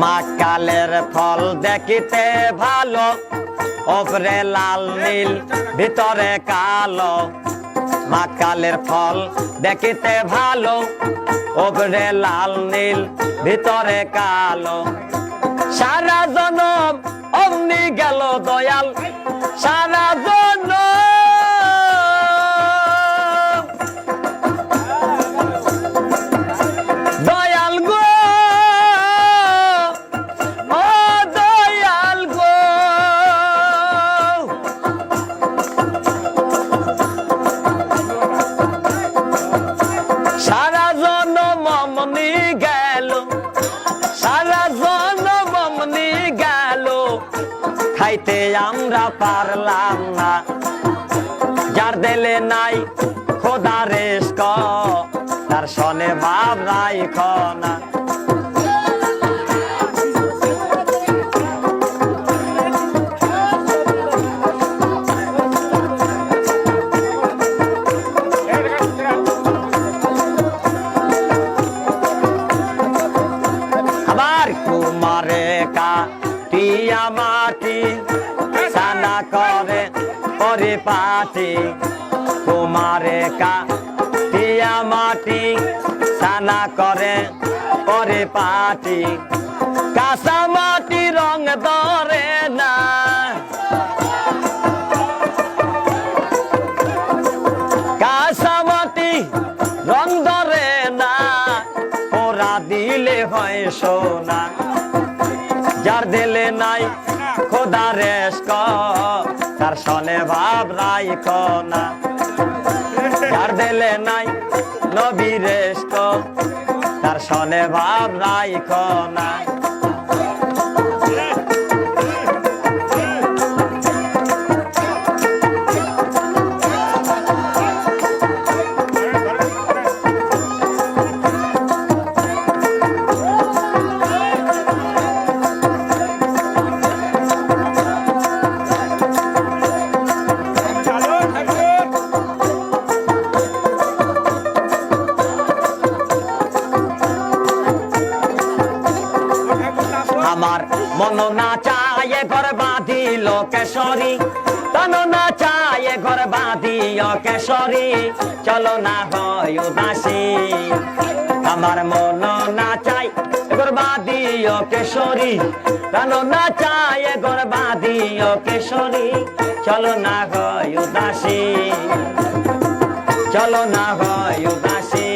মাকালের ফল দেখিতে ভালো, ওপরে লাল নীল ভিতরে কালো। মাকালের ফল দেখিতে ভালো, ওপরে লাল নীল ভিতরে কালো। সারা জনম অমনি গেল দয়াল, সারা জনম দয়াল গো, ও দয়াল গো। সারা জনম অমনি গেল, সারা জনম অমনি গেল, খাইতে আমরা পারলাম না। যার দিলে নাই খোদা রেস্ক, তার সনে ভাব রাইখ না। আবার কুমারে কাটিয়া মাটি সানা করে পরিপাটি। কুমারে কাটিয়া মাটি সানা করে পরিপাটি। কাঁচা মাটি রং ধরে না, কাঁচা মাটি রং ধরে না, পোড়া দিলে হয় সোনা। যার দিলে নাই খোদা রেস্ক, তার সনে ভাব রাইখ না। যার দিলে নাই নবী রেস্ক, তার সনে ভাব রাইখ না। আমার মন না চায় ঘর বাঁধিল কেশরী, তন না চায় ঘর বাঁধিও কেশরী, চলো না হয় উদাসী। আমার মন না চায় ঘর বাঁধিও কেশরী, তন না চায় ঘর বাঁধিও কেশরী, চলো না হয় উদাসী, চলো না হয় উদাসী।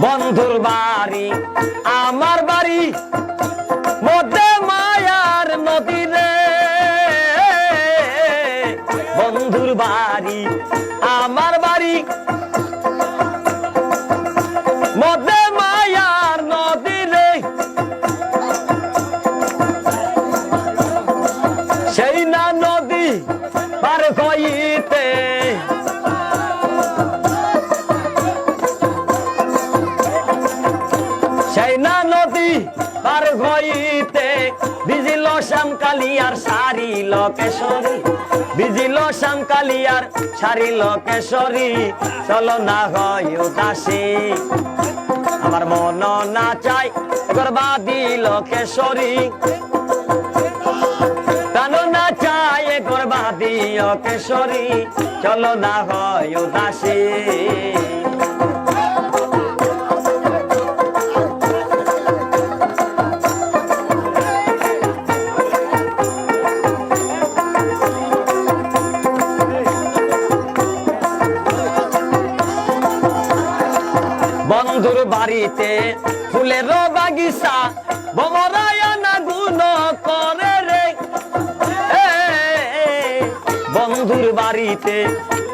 বন্ধুর বাড়ি আমার বাড়ি, মধ্যে মায়ার নদী রে। বন্ধুর বাড়ি আমার বাড়ি, মধ্যে মায়ার নদী রে। সেই না নদী পার হইতে, সেই না নদী পার হইতে, বিজিল শ্যামকালিয়ার সারিল কেশরী, বিজিল শ্যামকালিয়ার সারিল কেশরী, চলো না হয় উদাসী। আমার মন না চাই গর্বা দিল কেশরী, প্রাণ না চাই গর্বা দিও কেশরী, চলো না হয় উদাসী। বন্ধুর বাড়িতে ফুলের বাগিচা, ভমরায়না গুণ করে রে। বন্ধুর বাড়িতে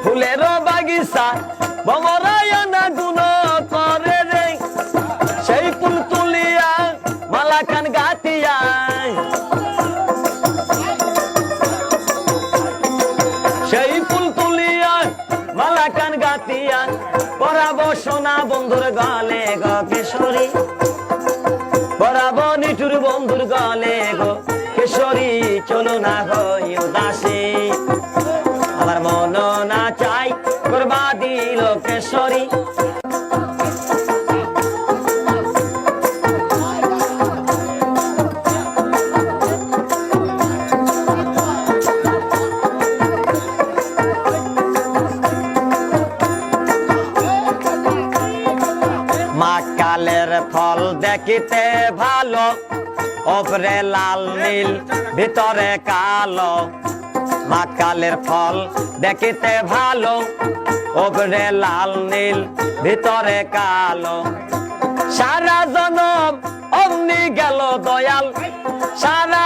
ফুলের বাগিচা, ভমরায়না গুণ করে রে। সেই ফুল তুলিয়া মালাখান গাতিয়া সেই ফুল তুলিয়া মালাখান গাতিয়া পরাবো সোনা বন্ধুর গলে গো কেশরী পরাবো নিঠুর বন্ধুর গলে গো কেশরী চলো না হই উদাসী আমার মন না চাই করবা দিল কেশরী মাকালের ফল দেখিতে ভালো ওপরে লাল নীল ভিতরে কালো মাকালের ফল দেখিতে ভালো ওপরে লাল নীল ভিতরে কালো সারা জনম অমনি গেল দয়াল সারা